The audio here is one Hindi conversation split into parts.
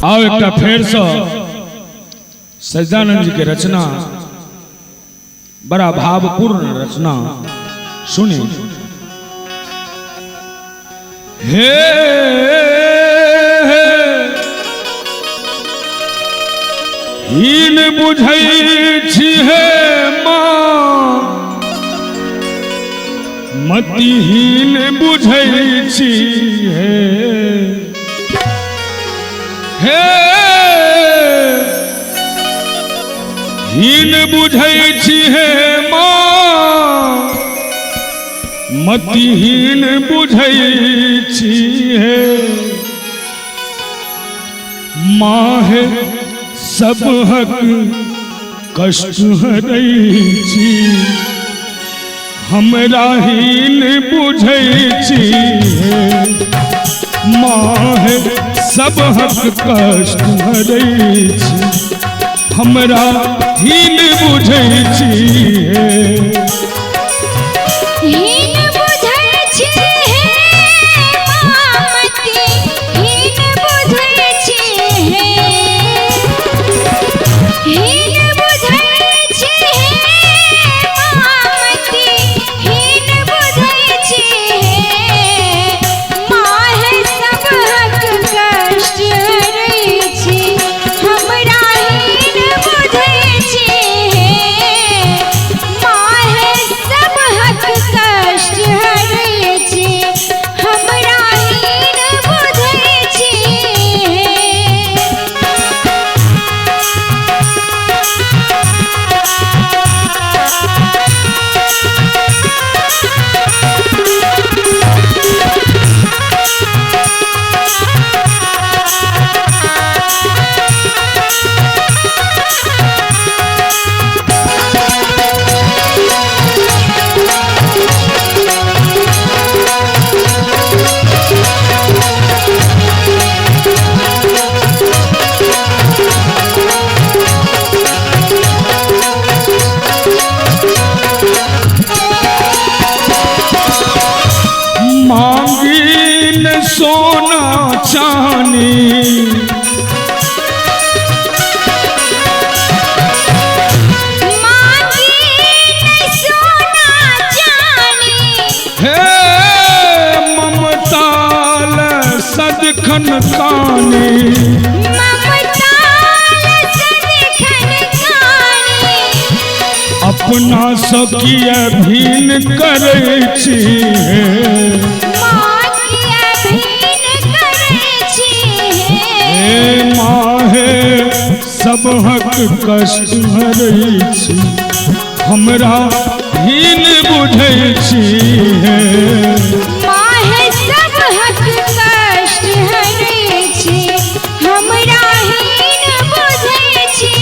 आओ एक फेर से सच्चिदानंद जी के रचना बड़ा भावपूर्ण रचना सुनी। हे हीन बुझै छी हे माँ मतिहीन बुझै छी हे हीन बुझै छी हे माँ मतिहीन बुझै छी हे माँ है सब हक कष्ट हरै छी हमरा हीन बुझै छी हे माँ है सब हक कष्ट हरै छी हमरा हीन बुझै छी हे हीन बुझै छी हे माँ मतिहीन बुझै छी हे हीन बुझै छी हे माँ मतिहीन बुझै छी हे माँ है सब हक कष्ट हरै छी हमरा हीन बुझै छी हे माँ है सब हक कष्ट हरै छी हमरा हीन बुझै छी मांगी न सोना चांदी मांगी न सोना चांदी हे ममताल सदखन कानी ममताल सदखन कानी अपना सकिय भीन करै छी हे माँ है सब हक कष्ट हरै छी हमरा हीन बुझै छी हे माँ है सब हक कष्ट हरै छी हमरा हीन बुझै छी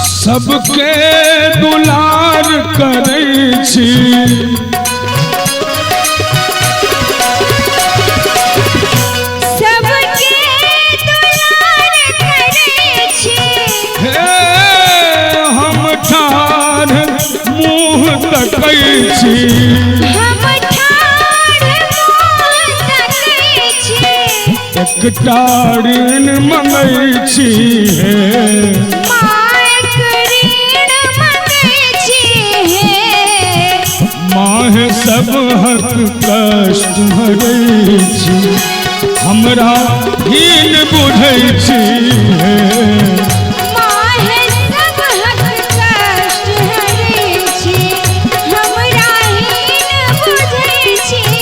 सबके दुलार करै छी सबके दुलार करै छी हे हम ठाढ़ मुँह तकै छी हम ठाढ़ मुँह तकै छी एकटा ऋण मँगै छी हे माँ है सब हक कष्ट हरै छी हमरा हीन बुझै छी हे माँ है सब हक कष्ट हरै छी हमरा हीन बुझै छी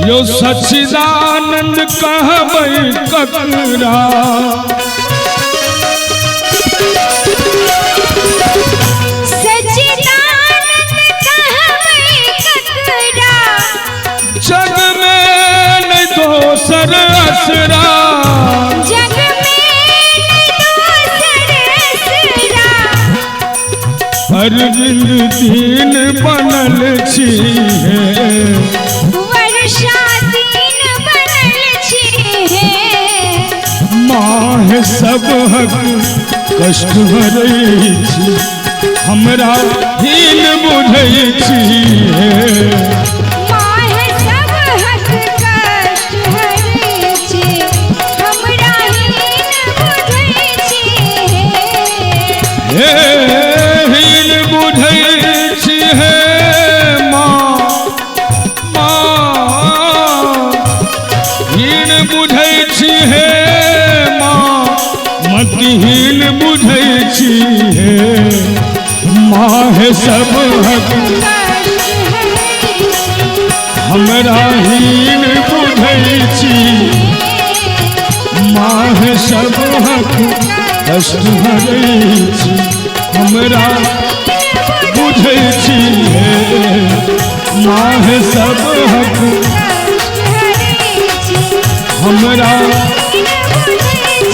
यो सच्चिदानंद कहबै ककरा। सच्चिदानंद कहबै ककरा। जग में नहीं दोसर असरा। जग में दोसर असरा। अरविंद दीन बनल छी वर्षा दीन बनल छी माह सबहक कष्ट हरै छी हमरा हीन बुझै छी। माह सबहक कष्ट हरै छी हमरा हीन बुझै छी। हे हीन बुझै छी हे माँ हीन बुझै छी हे माँ मतिहीन बुझै छी हे माह सबहक हमरा हीन बुझै छी माह सबहक कष्ट हरै छी हमरा बुझै छी हे माह सबहक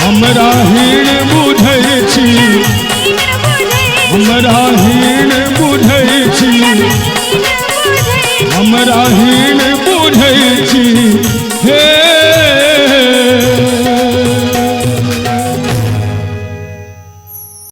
हमरा हीन बुझै छी हमरा